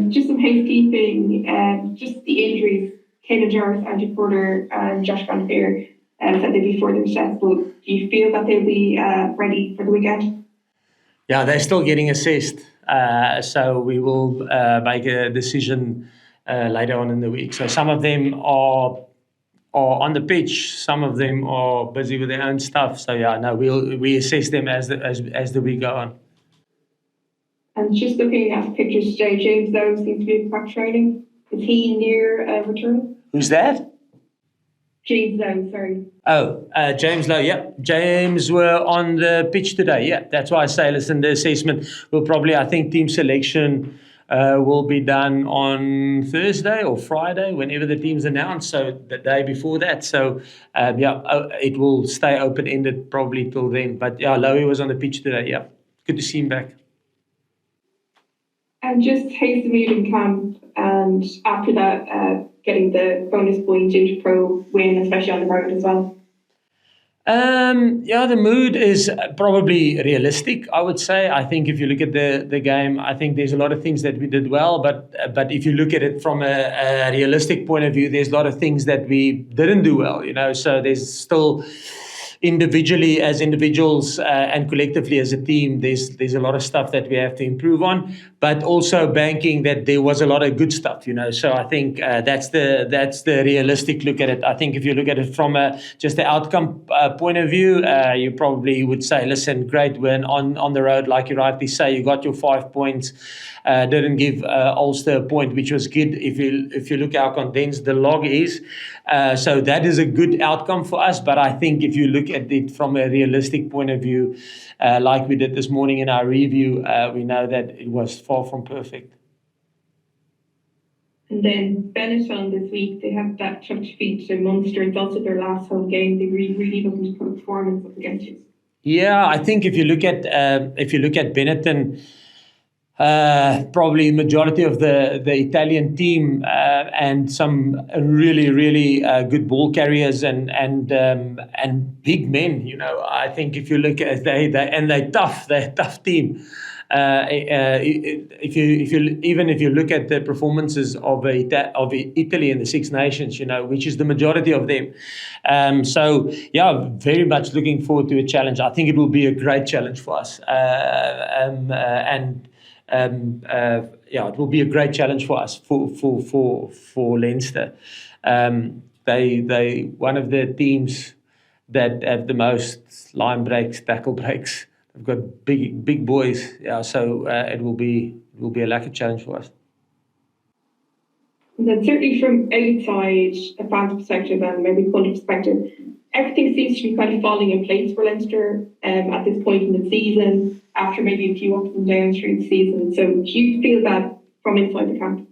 Just some housekeeping, just the injuries. Caelan Jarvis, Andrew Porter, and Josh Van Veer said they'd be further assessed, but do you feel that they'll be ready for the weekend? Yeah, they're still getting assessed. So we will make a decision later on in the week. So some of them are on the pitch, some of them are busy with their own stuff. So yeah, no, we assess them as the week go on. And just looking at the pictures today, James Lowe seems to be back training. Is he near return? Who's that? James Lowe, sorry. Oh, James Lowe, yeah. James were on the pitch today, yeah. That's why I say, listen, the assessment will probably, I think team selection will be done on Thursday or Friday, whenever the team's announced, so the day before that. So, it will stay open-ended probably till then. But yeah, Lowe was on the pitch today, yeah. Good to see him back. And just Hayes in camp, and after that, getting the bonus point into pro win, especially on the road as well. The mood is probably realistic, I would say. I think if you look at the game, I think there's a lot of things that we did well, but if you look at it from a realistic point of view, there's a lot of things that we didn't do well, so there's still individually as individuals and collectively as a team, there's a lot of stuff that we have to improve on, but also banking that there was a lot of good stuff, So I think that's the realistic look at it. I think if you look at it from just the outcome point of view, you probably would say, listen, great win on the road, like you rightly say, you got your 5 points. Didn't give Ulster a point, which was good. If you look how condensed the log is, so that is a good outcome for us. But I think if you look at it from a realistic point of view, like we did this morning in our review, we know that it was far from perfect. And then Benetton this week, they have that tough defeat to Munster. It's also their last home game. They really looking to put a performance up against you. Yeah, I think if you look at Benetton. Probably majority of the Italian team and some really good ball carriers and big men. I think if you look at they're tough. They're a tough team. If you look at the performances of Italy in the Six Nations, which is the majority of them. So yeah, very much looking forward to a challenge. I think it will be a great challenge for us. It will be a great challenge for us for Leinster. They one of the teams that have the most line breaks, tackle breaks. They've got big boys. Yeah, so it will be a lucky challenge for us. And then certainly from outside a fan's perspective and maybe punter perspective, everything seems to be kind of falling in place for Leinster at this point in the season, after maybe a few ups and downs through the season. So do you feel that from inside the camp?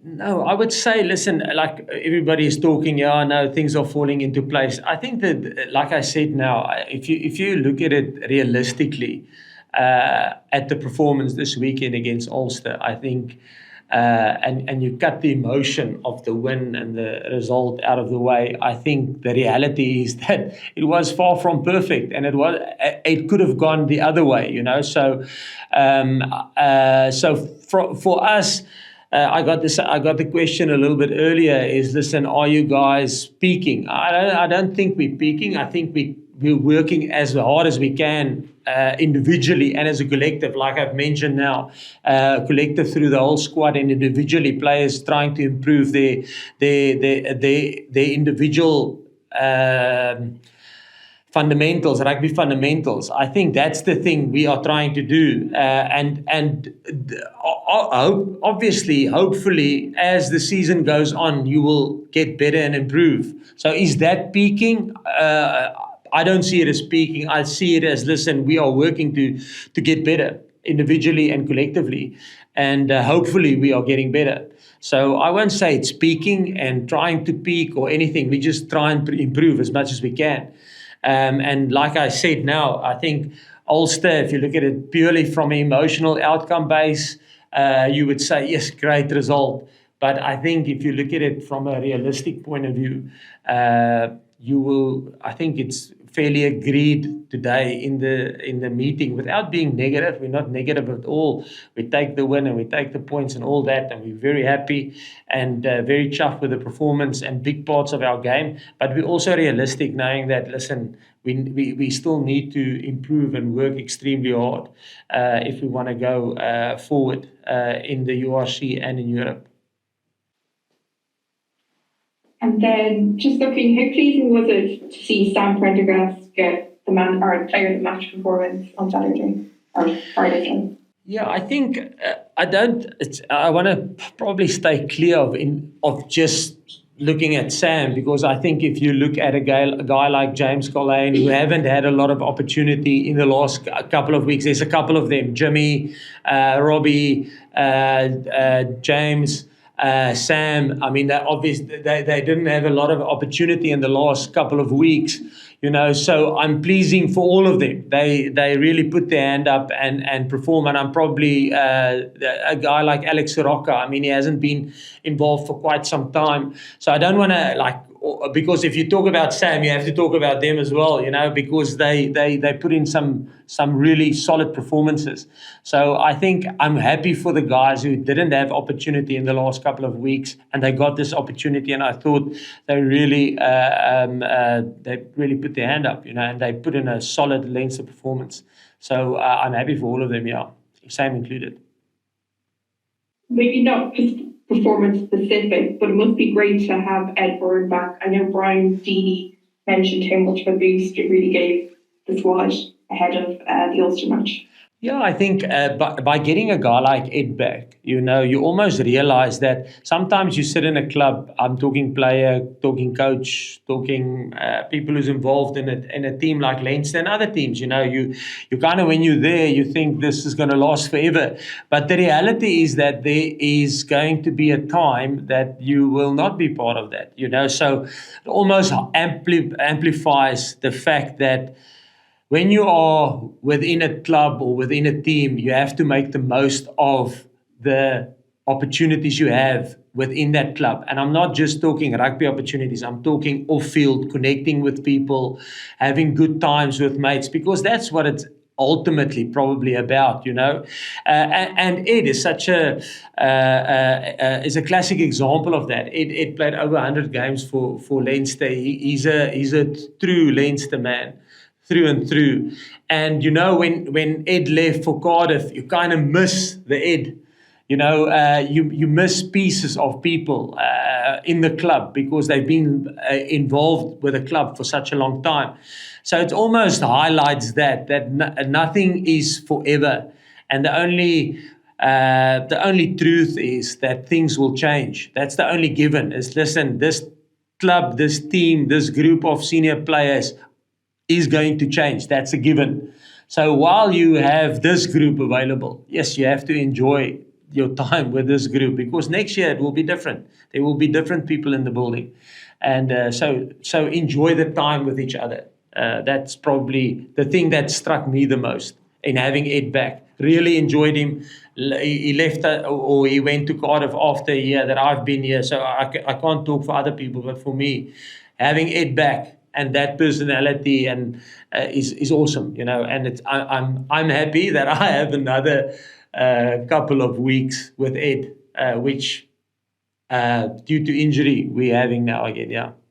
No, I would say, listen, like everybody is talking, I know things are falling into place. I think that, like I said now, if you look at it realistically, at the performance this weekend against Ulster, I think and you cut the emotion of the win and the result out of the way, I think the reality is that it was far from perfect, and it could have gone the other way, So, for us, I got the question a little bit earlier. Is, listen, are you guys peaking? I don't think we're peaking. I think we're working as hard as we can individually and as a collective, like I've mentioned now, collective through the whole squad, and individually players trying to improve their individual fundamentals, rugby fundamentals. I think that's the thing we are trying to do, obviously, hopefully, as the season goes on, you will get better and improve. So, is that peaking? I don't see it as peaking. I see it as, listen, we are working to get better individually and collectively, and hopefully we are getting better. So I won't say it's peaking and trying to peak or anything. We just try and improve as much as we can. And like I said now, I think Ulster, if you look at it purely from an emotional outcome base, you would say, yes, great result. But I think if you look at it from a realistic point of view, I think it's fairly agreed today in the meeting without being negative. We're not negative at all. We take the win and we take the points and all that, and we're very happy and very chuffed with the performance and big parts of our game. But we're also realistic, knowing that, listen, we still need to improve and work extremely hard if we want to go forward in the URC and in Europe. And then just looking, how pleasing was it to see Sam Prendergast get the man or player of the match performance on Saturday or Friday? Yeah, I think I want to probably stay clear of just looking at Sam, because I think if you look at a guy like James Collane, who haven't had a lot of opportunity in the last couple of weeks, there's a couple of them, Jimmy, Robbie, James, Sam. I mean, they didn't have a lot of opportunity in the last couple of weeks, so I'm pleasing for all of them. They really put their hand up and perform. And I'm probably a guy like Alex Soroka. I mean, he hasn't been involved for quite some time, so I don't want to because if you talk about Sam, you have to talk about them as well, because they put in some really solid performances. So I think I'm happy for the guys who didn't have opportunity in the last couple of weeks, and they got this opportunity, and I thought they really put their hand up, and they put in a solid Leinster performance. So I'm happy for all of them, Sam included. Maybe not performance specific, but it must be great to have Ed Byrne back. I know Brian Deeney mentioned how much of a boost it really gave the squad ahead of the Ulster match. Yeah, I think by getting a guy like Ed back, you almost realize that sometimes you sit in a club, I'm talking player, talking coach, talking people who's involved in a team like Leinster and other teams, you kind of, when you're there, you think this is going to last forever. But the reality is that there is going to be a time that you will not be part of that, so it almost amplifies the fact that when you are within a club or within a team, you have to make the most of the opportunities you have within that club. And I'm not just talking rugby opportunities. I'm talking off-field, connecting with people, having good times with mates, because that's what it's ultimately probably about, And Ed is such is a classic example of that. Ed played over 100 games for Leinster. He's a true Leinster man, through and through. And when Ed left for Cardiff, you kind of miss the Ed. You miss pieces of people in the club because they've been involved with the club for such a long time. So it almost highlights that nothing is forever, and the only truth is that things will change. That's the only given. Is, listen, this club, this team, this group of senior players is going to change. That's a given. So while you have this group available, yes, you have to enjoy your time with this group, because next year it will be different. There will be different people in the building. And so enjoy the time with each other. That's probably the thing that struck me the most in having Ed back. Really enjoyed him. He left or he went to Cardiff after a year that I've been here. So I can't talk for other people, but for me, having Ed back, and that personality and is awesome, And I'm happy that I have another couple of weeks with Ed, which due to injury we're having now again. Yeah.